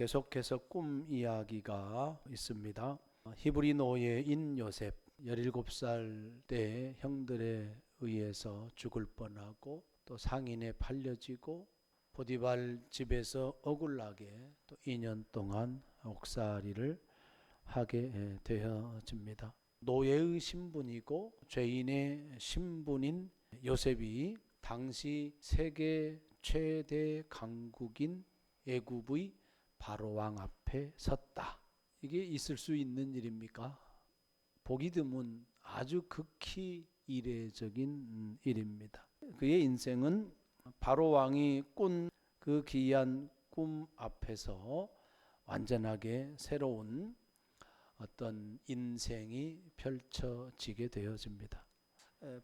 계속해서 꿈 이야기가 있습니다. 히브리 노예인 요셉 17살 때 형들에 의해서 죽을 뻔하고 또 상인에 팔려지고 보디발 집에서 억울하게 또 2년 동안 옥살이를 하게 되어집니다. 노예의 신분이고 죄인의 신분인 요셉이 당시 세계 최대 강국인 애굽의 바로왕 앞에 섰다. 이게 있을 수 있는 일입니까? 보기 드문 아주 극히 이례적인 일입니다. 그의 인생은 바로왕이 꾼 그 기이한 꿈 앞에서 완전하게 새로운 어떤 인생이 펼쳐지게 되어집니다.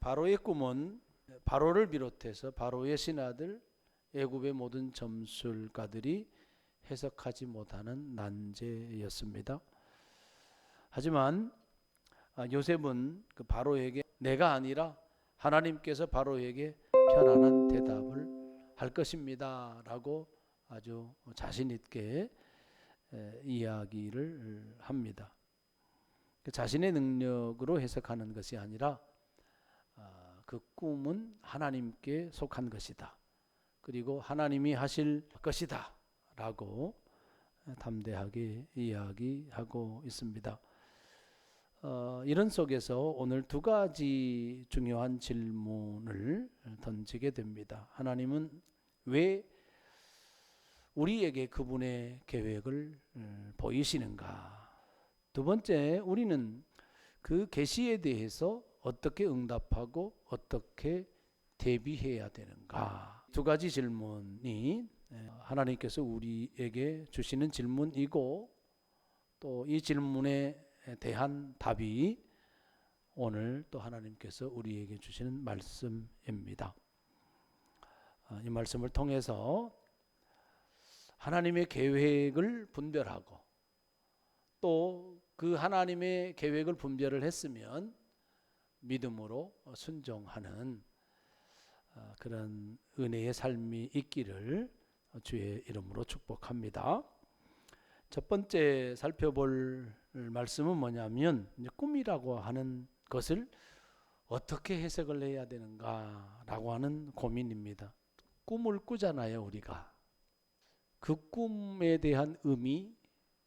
바로의 꿈은 바로를 비롯해서 바로의 신하들, 애굽의 모든 점술가들이 해석하지 못하는 난제였습니다. 하지만 요셉은 그 바로에게 내가 아니라 하나님께서 바로에게 편안한 대답을 할 것입니다 라고 아주 자신 있게 이야기를 합니다. 자신의 능력으로 해석하는 것이 아니라 그 꿈은 하나님께 속한 것이다. 그리고 하나님이 하실 것이다 라고 담대하게 이야기하고 있습니다. 이런 속에서 오늘 두 가지 중요한 질문을 던지게 됩니다. 하나님은 왜 우리에게 그분의 계획을 보이시는가? 두 번째, 우리는 그 계시에 대해서 어떻게 응답하고 어떻게 대비해야 되는가? 두 가지 질문이 하나님께서 우리에게 주시는 질문이고 또 이 질문에 대한 답이 오늘 또 하나님께서 우리에게 주시는 말씀입니다. 이 말씀을 통해서 하나님의 계획을 분별하고 또 그 하나님의 계획을 분별을 했으면 믿음으로 순종하는 그런 은혜의 삶이 있기를 주의 이름으로 축복합니다. 첫 번째 살펴볼 말씀은 뭐냐면 꿈이라고 하는 것을 어떻게 해석을 해야 되는가라고 하는 고민입니다. 꿈을 꾸잖아요, 우리가. 그 꿈에 대한 의미,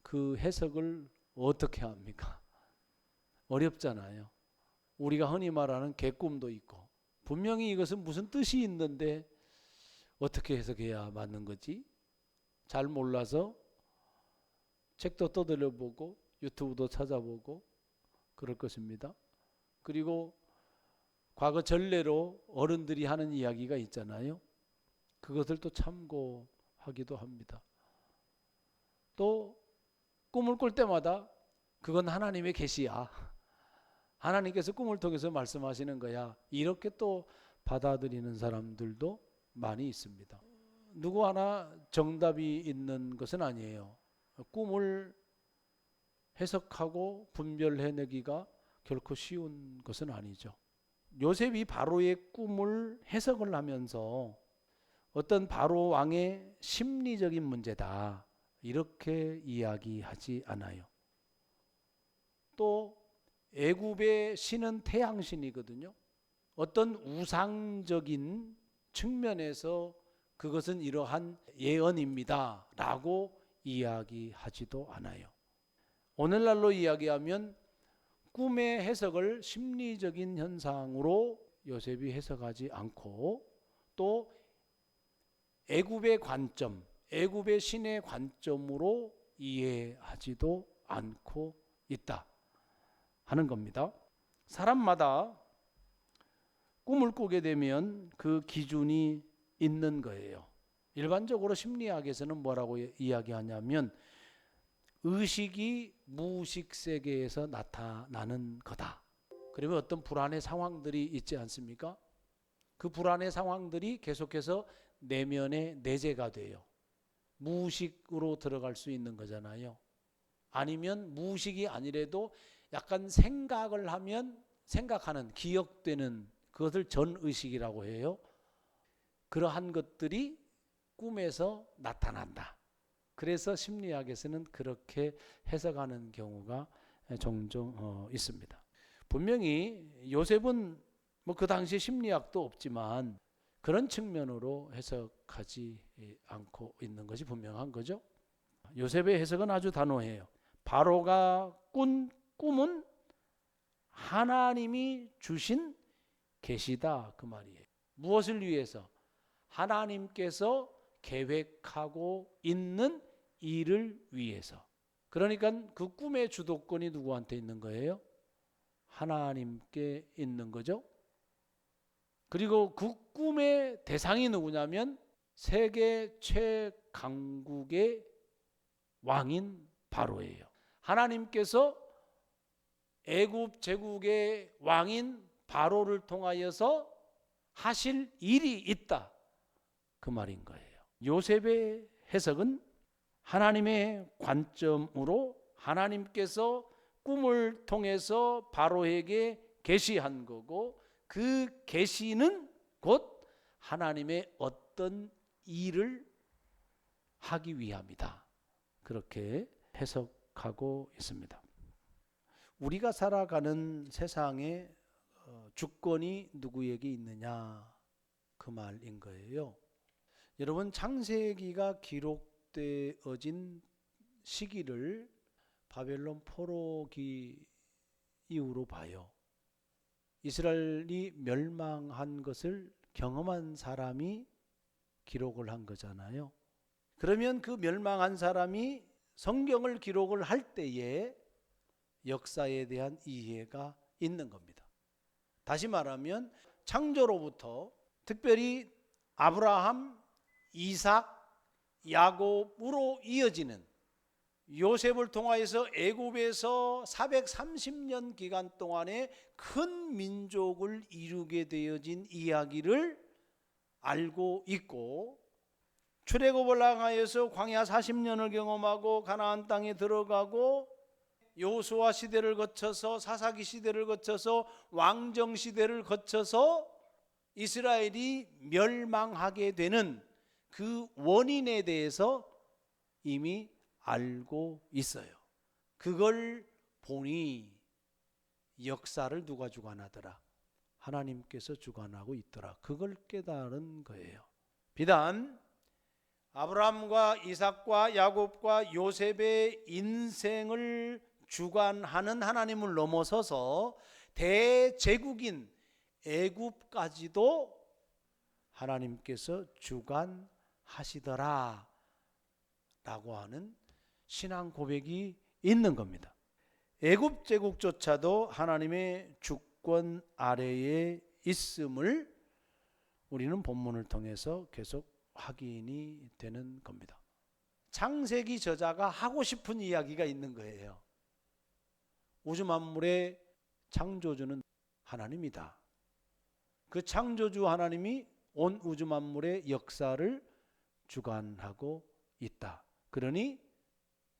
그 해석을 어떻게 합니까? 어렵잖아요. 우리가 흔히 말하는 개꿈도 있고 분명히 이것은 무슨 뜻이 있는데 어떻게 해석해야 맞는 거지? 잘 몰라서 책도 떠들어보고 유튜브도 찾아보고 그럴 것입니다. 그리고 과거 전례로 어른들이 하는 이야기가 있잖아요. 그것을 또 참고하기도 합니다. 또 꿈을 꿀 때마다 그건 하나님의 계시야. 하나님께서 꿈을 통해서 말씀하시는 거야. 이렇게 또 받아들이는 사람들도 많이 있습니다. 누구 하나 정답이 있는 것은 아니에요. 꿈을 해석하고 분별해내기가 결코 쉬운 것은 아니죠. 요셉이 바로의 꿈을 해석을 하면서 어떤 바로 왕의 심리적인 문제다 이렇게 이야기하지 않아요. 또 애굽의 신은 태양신이거든요. 어떤 우상적인 측면에서 그것은 이러한 예언입니다 라고 이야기하지도 않아요. 오늘날로 이야기하면 꿈의 해석을 심리적인 현상으로 요셉이 해석하지 않고 또 애굽의 관점, 애굽의 신의 관점으로 이해하지도 않고 있다 하는 겁니다. 사람마다 꿈을 꾸게 되면 그 기준이 있는 거예요. 일반적으로 심리학에서는 뭐라고 이야기하냐면 의식이 무의식 세계에서 나타나는 거다. 그러면 어떤 불안의 상황들이 있지 않습니까? 그 불안의 상황들이 계속해서 내면의 내재가 돼요. 무의식으로 들어갈 수 있는 거잖아요. 아니면 무의식이 아니래도 약간 생각을 하면 생각하는, 기억되는 그것을 전의식이라고 해요. 그러한 것들이 꿈에서 나타난다. 그래서 심리학에서는 그렇게 해석하는 경우가 종종 있습니다. 분명히 요셉은 뭐 그 당시에 심리학도 없지만 그런 측면으로 해석하지 않고 있는 것이 분명한 거죠. 요셉의 해석은 아주 단호해요. 바로가 꾼 꿈은 하나님이 주신 계시다, 그 말이에요. 무엇을 위해서? 하나님께서 계획하고 있는 일을 위해서. 그러니까 그 꿈의 주도권이 누구한테 있는 거예요? 하나님께 있는 거죠. 그리고 그 꿈의 대상이 누구냐면 세계 최강국의 왕인 바로예요. 하나님께서 애굽 제국의 왕인 바로를 통하여서 하실 일이 있다, 그 말인 거예요. 요셉의 해석은 하나님의 관점으로 하나님께서 꿈을 통해서 바로에게 계시한 거고, 그 계시는 곧 하나님의 어떤 일을 하기 위함이다, 그렇게 해석하고 있습니다. 우리가 살아가는 세상에 주권이 누구에게 있느냐, 그 말인 거예요. 여러분, 창세기가 기록되어진 시기를 바벨론 포로기 이후로 봐요. 이스라엘이 멸망한 것을 경험한 사람이 기록을 한 거잖아요. 그러면 그 멸망한 사람이 성경을 기록을 할 때에 역사에 대한 이해가 있는 겁니다. 다시 말하면 창조로부터 특별히 아브라함, 이삭, 야곱으로 이어지는, 요셉을 통하여서 애굽에서 430년 기간 동안에 큰 민족을 이루게 되어진 이야기를 알고 있고, 출애굽을 향하여서 광야 40년을 경험하고 가나안 땅에 들어가고 여호수아 시대를 거쳐서 사사기 시대를 거쳐서 왕정 시대를 거쳐서 이스라엘이 멸망하게 되는 그 원인에 대해서 이미 알고 있어요. 그걸 보니 역사를 누가 주관하더라? 하나님께서 주관하고 있더라. 그걸 깨달은 거예요. 비단 아브라함과 이삭과 야곱과 요셉의 인생을 주관하는 하나님을 넘어서서 대제국인 애굽까지도 하나님께서 주관하시더라 라고 하는 신앙 고백이 있는 겁니다. 애굽 제국조차도 하나님의 주권 아래에 있음을 우리는 본문을 통해서 계속 확인이 되는 겁니다. 창세기 저자가 하고 싶은 이야기가 있는 거예요. 우주 만물의 창조주는 하나님이다. 그 창조주 하나님이 온 우주 만물의 역사를 주관하고 있다. 그러니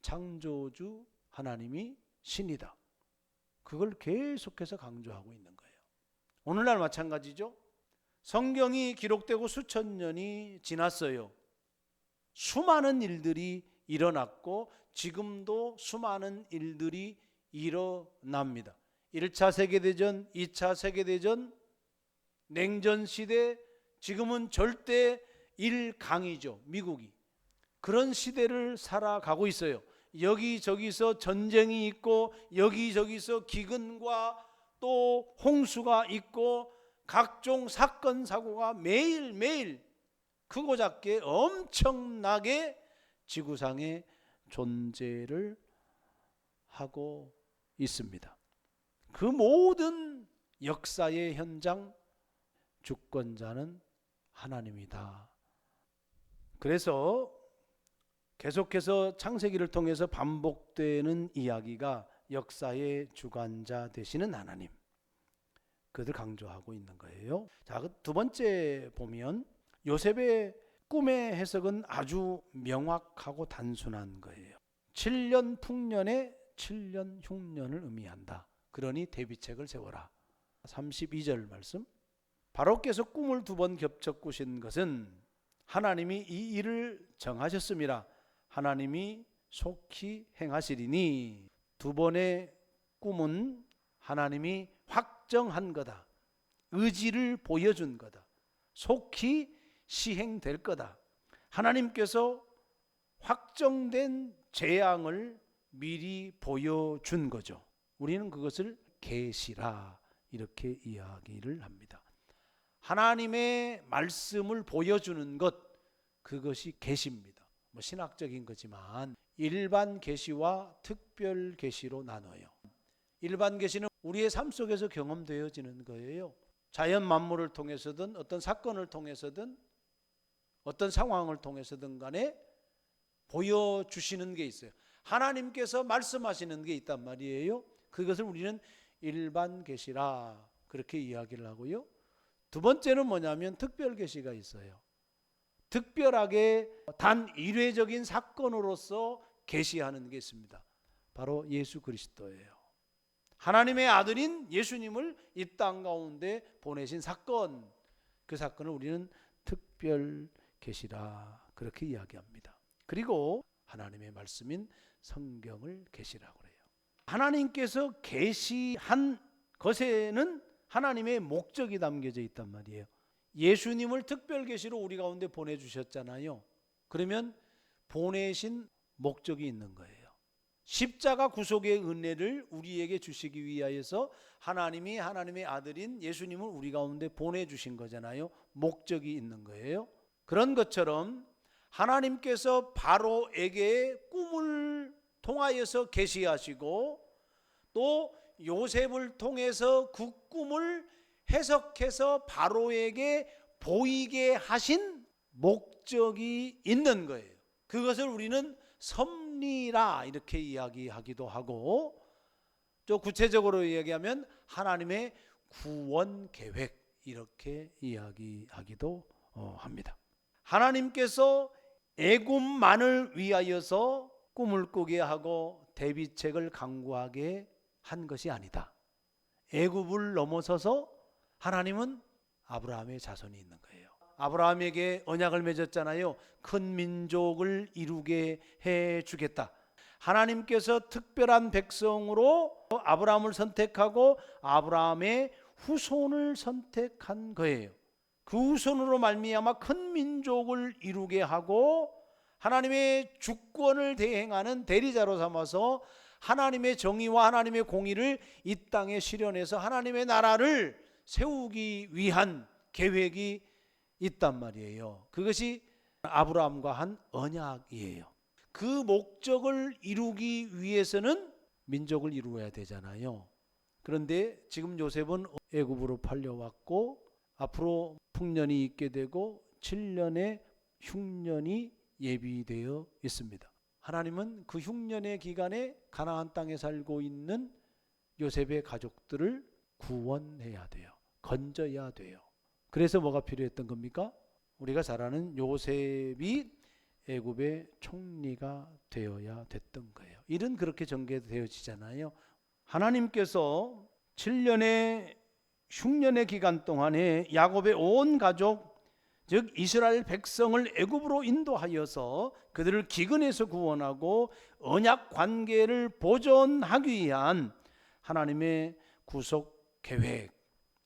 창조주 하나님이 신이다. 그걸 계속해서 강조하고 있는 거예요. 오늘날 마찬가지죠. 성경이 기록되고 수천 년이 지났어요. 수많은 일들이 일어났고 지금도 수많은 일들이 일어납니다. 1차 세계대전, 2차 세계대전, 냉전시대, 지금은 절대 1강이죠. 미국이. 그런 시대를 살아가고 있어요. 여기저기서 전쟁이 있고 여기저기서 기근과 또 홍수가 있고 각종 사건 사고가 매일매일 크고 작게 엄청나게 지구상에 존재를 하고 있습니다. 그 모든 역사의 현장 주권자는 하나님이다. 그래서 계속해서 창세기를 통해서 반복되는 이야기가 역사의 주관자 되시는 하나님, 그들 강조하고 있는 거예요. 자, 두 번째 보면 요셉의 꿈의 해석은 아주 명확하고 단순한 거예요. 7년 풍년에 7년 흉년을 의미한다. 그러니 대비책을 세워라. 32절 말씀. 바로께서 꿈을 2번 겹쳐 꾸신 것은 하나님이 이 일을 정하셨음이라. 하나님이 속히 행하시리니. 두 번의 꿈은 하나님이 확정한 거다. 의지를 보여준 거다. 속히 시행될 거다. 하나님께서 확정된 재앙을 미리 보여준 거죠. 우리는 그것을 계시라 이렇게 이야기를 합니다. 하나님의 말씀을 보여주는 것, 그것이 계시입니다. 신학적인 거지만 일반 계시와 특별 계시로 나눠요. 일반 계시는 우리의 삶 속에서 경험되어지는 거예요. 자연 만물을 통해서든 어떤 사건을 통해서든 어떤 상황을 통해서든 간에 보여주시는 게 있어요. 하나님께서 말씀하시는 게 있단 말이에요. 그것을 우리는 일반 계시라 그렇게 이야기를 하고요. 두 번째는 뭐냐면 특별 계시가 있어요. 특별하게 단 일회적인 사건으로서 계시하는 게 있습니다. 바로 예수 그리스도예요. 하나님의 아들인 예수님을 이 땅 가운데 보내신 사건, 그 사건을 우리는 특별 계시라 그렇게 이야기합니다. 그리고 하나님의 말씀인 성경을 계시라고 그래요. 하나님께서 계시한 것에는 하나님의 목적이 담겨져 있단 말이에요. 예수님을 특별 계시로 우리 가운데 보내주셨잖아요. 그러면 보내신 목적이 있는 거예요. 십자가 구속의 은혜를 우리에게 주시기 위하여서 하나님이 하나님의 아들인 예수님을 우리 가운데 보내주신 거잖아요. 목적이 있는 거예요. 그런 것처럼 하나님께서 바로에게 꿈을 통하여서 계시하시고 또 요셉을 통해서 그 꿈을 해석해서 바로에게 보이게 하신 목적이 있는 거예요. 그것을 우리는 섭리라 이렇게 이야기하기도 하고, 또 구체적으로 이야기하면 하나님의 구원 계획 이렇게 이야기하기도 합니다. 하나님께서 애굽만을 위하여서 꿈을 꾸게 하고 대비책을 강구하게 한 것이 아니다. 애굽을 넘어서서 하나님은 아브라함의 자손이 있는 거예요. 아브라함에게 언약을 맺었잖아요. 큰 민족을 이루게 해주겠다. 하나님께서 특별한 백성으로 아브라함을 선택하고 아브라함의 후손을 선택한 거예요. 그 후손으로 말미암아 큰 민족을 이루게 하고 하나님의 주권을 대행하는 대리자로 삼아서 하나님의 정의와 하나님의 공의를 이 땅에 실현해서 하나님의 나라를 세우기 위한 계획이 있단 말이에요. 그것이 아브라함과 한 언약이에요. 그 목적을 이루기 위해서는 민족을 이루어야 되잖아요. 그런데 지금 요셉은 애굽으로 팔려왔고 앞으로 풍년이 있게 되고 7년의 흉년이 예비되어 있습니다. 하나님은 그 흉년의 기간에 가나안 땅에 살고 있는 요셉의 가족들을 구원해야 돼요. 건져야 돼요. 그래서 뭐가 필요했던 겁니까? 우리가 잘 아는 요셉이 애굽의 총리가 되어야 됐던 거예요. 일은 그렇게 전개되어지잖아요. 하나님께서 7년의 흉년의 기간 동안에 야곱의 온 가족 즉 이스라엘 백성을 애굽으로 인도하여서 그들을 기근에서 구원하고 언약 관계를 보존하기 위한 하나님의 구속 계획,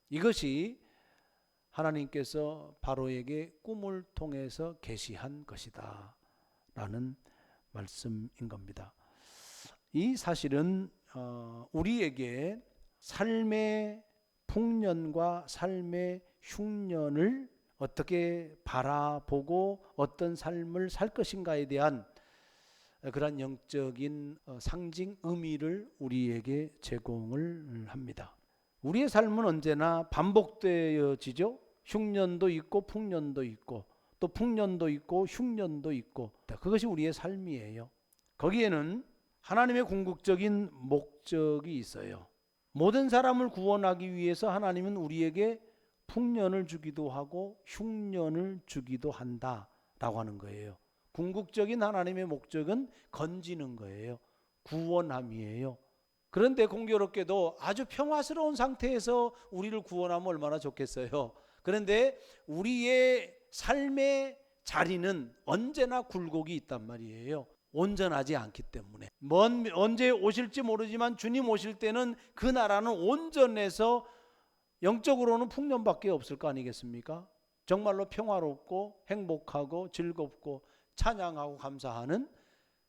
이것이 하나님께서 바로에게 꿈을 통해서 계시한 것이다 라는 말씀인 겁니다. 이 사실은 우리에게 삶의 풍년과 삶의 흉년을 어떻게 바라보고 어떤 삶을 살 것인가에 대한 그런 영적인 상징 의미를 우리에게 제공을 합니다. 우리의 삶은 언제나 반복되어지죠. 흉년도 있고 풍년도 있고 또 풍년도 있고 흉년도 있고, 그것이 우리의 삶이에요. 거기에는 하나님의 궁극적인 목적이 있어요. 모든 사람을 구원하기 위해서 하나님은 우리에게 풍년을 주기도 하고 흉년을 주기도 한다라고 하는 거예요. 궁극적인 하나님의 목적은 건지는 거예요. 구원함이에요. 그런데 공교롭게도 아주 평화스러운 상태에서 우리를 구원하면 얼마나 좋겠어요. 그런데 우리의 삶의 자리는 언제나 굴곡이 있단 말이에요. 온전하지 않기 때문에 언제 오실지 모르지만 주님 오실 때는 그 나라는 온전해서 영적으로는 풍년밖에 없을 거 아니겠습니까? 정말로 평화롭고 행복하고 즐겁고 찬양하고 감사하는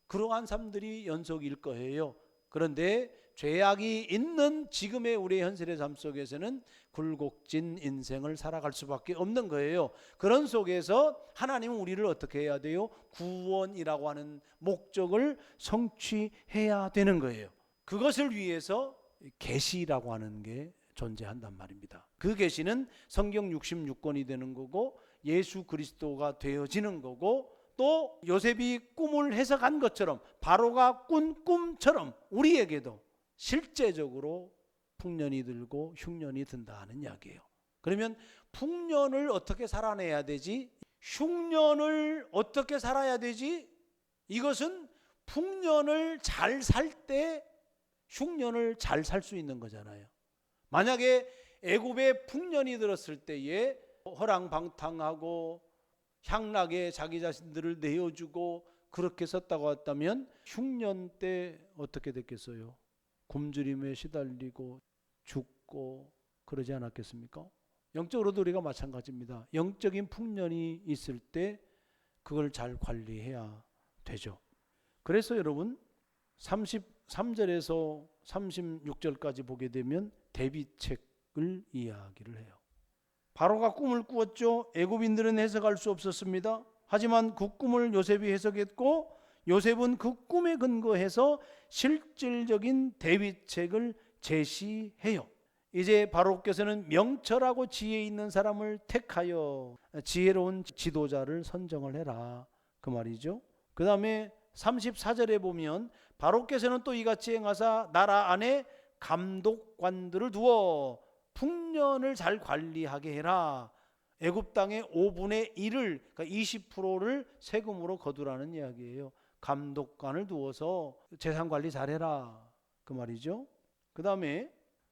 그러한 삶들이 연속일 거예요. 그런데 죄악이 있는 지금의 우리의 현실의 삶 속에서는 굴곡진 인생을 살아갈 수밖에 없는 거예요. 그런 속에서 하나님은 우리를 어떻게 해야 돼요? 구원이라고 하는 목적을 성취해야 되는 거예요. 그것을 위해서 계시라고 하는 게 존재한단 말입니다. 그 계시는 성경 66권이 되는 거고 예수 그리스도가 되어지는 거고 또 요셉이 꿈을 해석한 것처럼 바로가 꾼 꿈처럼 우리에게도 실제적으로 풍년이 들고 흉년이 든다 하는 이야기예요. 그러면 풍년을 어떻게 살아내야 되지? 흉년을 어떻게 살아야 되지? 이것은 풍년을 잘 살 때 흉년을 잘 살 수 있는 거잖아요. 만약에 애굽에 풍년이 들었을 때에 허랑방탕하고 향락에 자기 자신들을 내어주고 그렇게 썼다고 했다면 흉년 때 어떻게 됐겠어요? 굶주림에 시달리고 죽고 그러지 않았겠습니까? 영적으로도 우리가 마찬가지입니다. 영적인 풍년이 있을 때 그걸 잘 관리해야 되죠. 그래서 여러분 33절에서 36절까지 보게 되면 대비책을 이야기를 해요. 바로가 꿈을 꾸었죠. 애굽인들은 해석할 수 없었습니다. 하지만 그 꿈을 요셉이 해석했고 요셉은 그 꿈에 근거해서 실질적인 대비책을 제시해요. 이제 바로께서는 명철하고 지혜 있는 사람을 택하여 지혜로운 지도자를 선정을 해라 그 말이죠. 그 다음에 34절에 보면 바로께서는 또 이같이 행하사 나라 안에 감독관들을 두어 풍년을 잘 관리하게 해라. 애굽 땅의 5분의 1을 그러니까 20%를 세금으로 거두라는 이야기예요. 감독관을 두어서 재산 관리 잘해라 그 말이죠. 그 다음에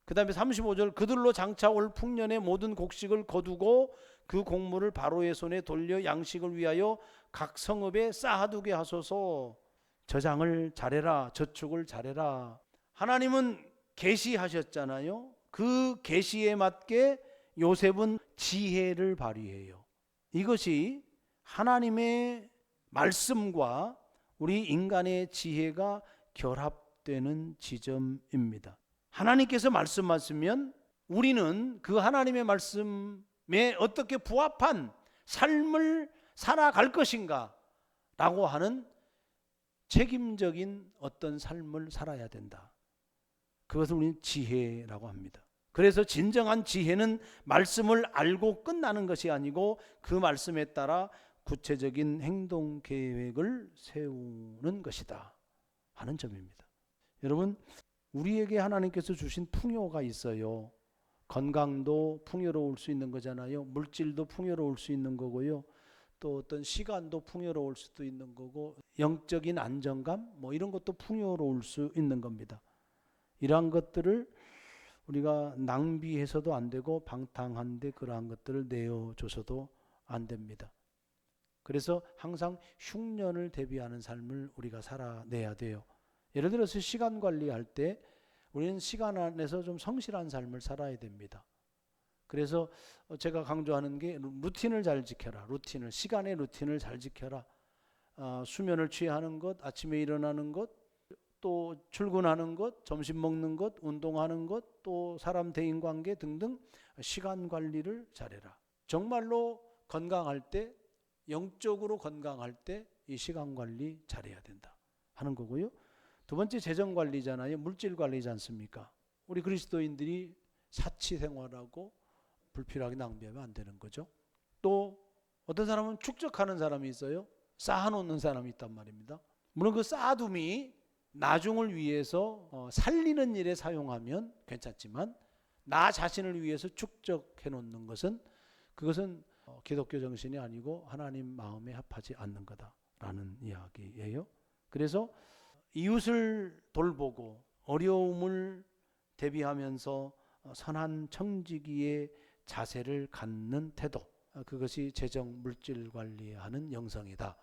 35절 그들로 장차 올 풍년의 모든 곡식을 거두고 그 곡물을 바로의 손에 돌려 양식을 위하여 각 성읍에 쌓아두게 하소서. 저장을 잘해라, 저축을 잘해라. 하나님은 계시하셨잖아요. 그 계시에 맞게 요셉은 지혜를 발휘해요. 이것이 하나님의 말씀과 우리 인간의 지혜가 결합되는 지점입니다. 하나님께서 말씀하시면 우리는 그 하나님의 말씀에 어떻게 부합한 삶을 살아갈 것인가 라고 하는 책임적인 어떤 삶을 살아야 된다. 그것을 우리는 지혜라고 합니다. 그래서 진정한 지혜는 말씀을 알고 끝나는 것이 아니고 그 말씀에 따라 구체적인 행동 계획을 세우는 것이다 하는 점입니다. 여러분, 우리에게 하나님께서 주신 풍요가 있어요. 건강도 풍요로울 수 있는 거잖아요. 물질도 풍요로울 수 있는 거고요. 또 어떤 시간도 풍요로울 수도 있는 거고 영적인 안정감 이런 것도 풍요로울 수 있는 겁니다. 이러한 것들을 우리가 낭비해서도 안 되고 방탕한데 그러한 것들을 내어줘서도 안 됩니다. 그래서 항상 흉년을 대비하는 삶을 우리가 살아내야 돼요. 예를 들어서 시간 관리할 때 우리는 시간 안에서 좀 성실한 삶을 살아야 됩니다. 그래서 제가 강조하는 게 루틴을 잘 지켜라. 시간의 루틴을 잘 지켜라. 수면을 취하는 것, 아침에 일어나는 것, 또 출근하는 것, 점심 먹는 것, 운동하는 것, 또 사람 대인관계 등등 시간 관리를 잘해라. 정말로 건강할 때, 영적으로 건강할 때 이 시간 관리 잘해야 된다 하는 거고요. 두 번째 재정 관리잖아요. 물질 관리지 않습니까? 우리 그리스도인들이 사치 생활하고 불필요하게 낭비하면 안 되는 거죠. 또 어떤 사람은 축적하는 사람이 있어요. 쌓아놓는 사람이 있단 말입니다. 물론 그 쌓아둠이 나중을 위해서 살리는 일에 사용하면 괜찮지만 나 자신을 위해서 축적해 놓는 그것은 기독교 정신이 아니고 하나님 마음에 합하지 않는 거다라는 이야기예요. 그래서 이웃을 돌보고 어려움을 대비하면서 선한 청지기의 자세를 갖는 태도, 그것이 재정 물질 관리하는 영성이다.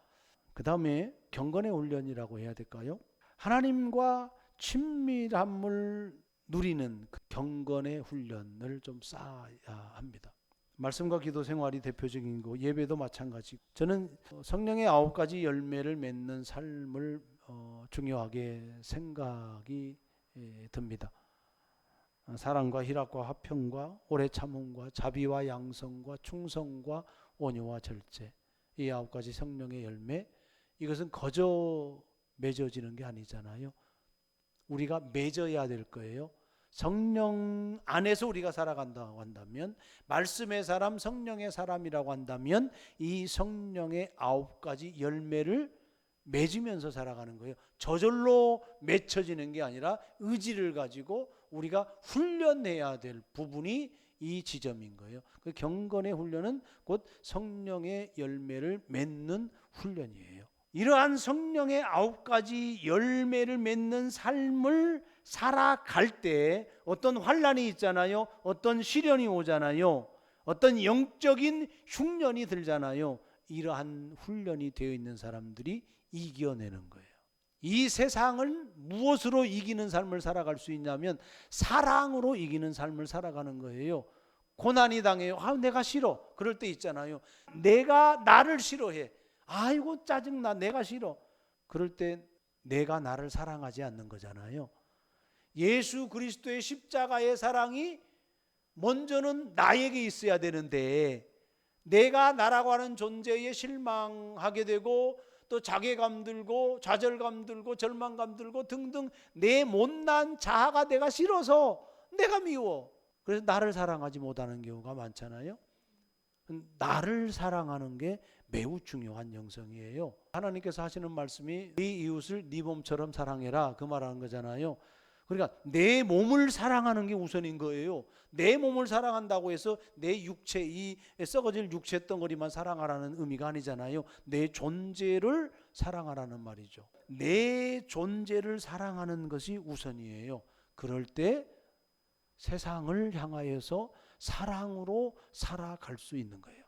그 다음에 경건의 훈련이라고 해야 될까요? 하나님과 친밀함을 누리는 그 경건의 훈련을 좀 쌓아야 합니다. 말씀과 기도 생활이 대표적인 거, 예배도 마찬가지고, 저는 성령의 9가지 열매를 맺는 삶을 중요하게 생각이 듭니다. 사랑과 희락과 화평과 오래 참음과 자비와 양성과 충성과 온유와 절제, 이 9가지 성령의 열매, 이것은 거저 맺어지는 게 아니잖아요. 우리가 맺어야 될 거예요. 성령 안에서 우리가 살아간다고 한다면, 말씀의 사람, 성령의 사람이라고 한다면 이 성령의 9가지 열매를 맺으면서 살아가는 거예요. 저절로 맺혀지는 게 아니라 의지를 가지고 우리가 훈련해야 될 부분이 이 지점인 거예요. 그 경건의 훈련은 곧 성령의 열매를 맺는 훈련이에요. 이러한 성령의 9가지 열매를 맺는 삶을 살아갈 때 어떤 환난이 있잖아요. 어떤 시련이 오잖아요. 어떤 영적인 흉년이 들잖아요. 이러한 훈련이 되어 있는 사람들이 이겨내는 거예요. 이 세상을 무엇으로 이기는 삶을 살아갈 수 있냐면 사랑으로 이기는 삶을 살아가는 거예요. 고난이 당해요. 내가 싫어. 그럴 때 있잖아요. 내가 나를 싫어해. 아이고 짜증나. 내가 싫어. 그럴 때 내가 나를 사랑하지 않는 거잖아요. 예수 그리스도의 십자가의 사랑이 먼저는 나에게 있어야 되는데, 내가 나라고 하는 존재에 실망하게 되고 또 자괴감 들고 좌절감 들고 절망감 들고 등등 내 못난 자아가 내가 싫어서 내가 미워. 그래서 나를 사랑하지 못하는 경우가 많잖아요. 나를 사랑하는 게 매우 중요한 영성이에요. 하나님께서 하시는 말씀이 네 이웃을 네 몸처럼 사랑해라, 그 말하는 거잖아요. 그러니까 내 몸을 사랑하는 게 우선인 거예요. 내 몸을 사랑한다고 해서 내 육체, 이 썩어질 육체 덩어리만 사랑하라는 의미가 아니잖아요. 내 존재를 사랑하라는 말이죠. 내 존재를 사랑하는 것이 우선이에요. 그럴 때 세상을 향하여서 사랑으로 살아갈 수 있는 거예요.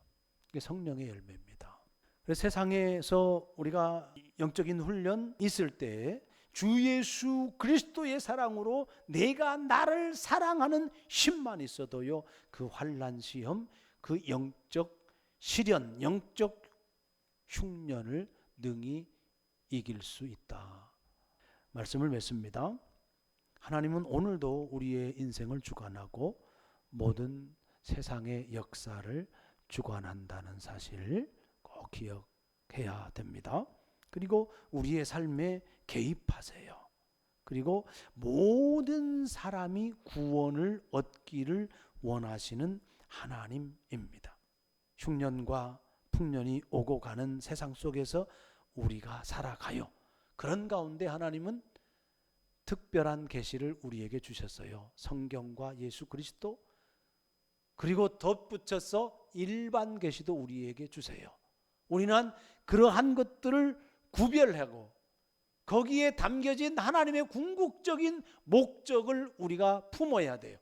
이게 성령의 열매입니다. 그래서 세상에서 우리가 영적인 훈련 있을 때 주 예수 그리스도의 사랑으로 내가 나를 사랑하는 힘만 있어도요, 그 환난 시험, 그 영적 시련, 영적 흉년을 능히 이길 수 있다. 말씀을 맺습니다. 하나님은 오늘도 우리의 인생을 주관하고 모든 세상의 역사를 주관한다는 사실을 꼭 기억해야 됩니다. 그리고 우리의 삶에 개입하세요. 그리고 모든 사람이 구원을 얻기를 원하시는 하나님입니다. 흉년과 풍년이 오고 가는 세상 속에서 우리가 살아가요. 그런 가운데 하나님은 특별한 계시를 우리에게 주셨어요. 성경과 예수 그리스도, 그리고 덧붙여서 일반 계시도 우리에게 주세요. 우리는 그러한 것들을 구별하고 거기에 담겨진 하나님의 궁극적인 목적을 우리가 품어야 돼요.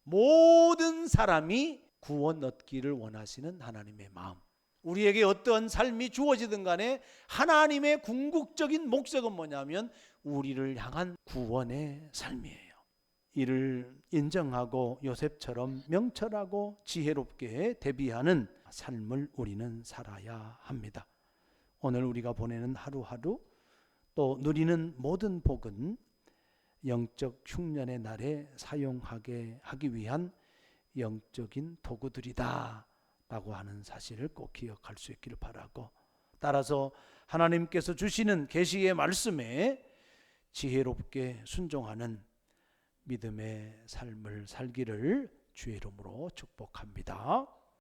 모든 사람이 구원 얻기를 원하시는 하나님의 마음, 우리에게 어떠한 삶이 주어지든 간에 하나님의 궁극적인 목적은 뭐냐면 우리를 향한 구원의 삶이에요. 이를 인정하고 요셉처럼 명철하고 지혜롭게 대비하는 삶을 우리는 살아야 합니다. 오늘 우리가 보내는 하루하루, 또 누리는 모든 복은 영적 흉년의 날에 사용하게 하기 위한 영적인 도구들이다 라고 하는 사실을 꼭 기억할 수 있기를 바라고, 따라서 하나님께서 주시는 계시의 말씀에 지혜롭게 순종하는 믿음의 삶을 살기를 주의 이름으로 축복합니다.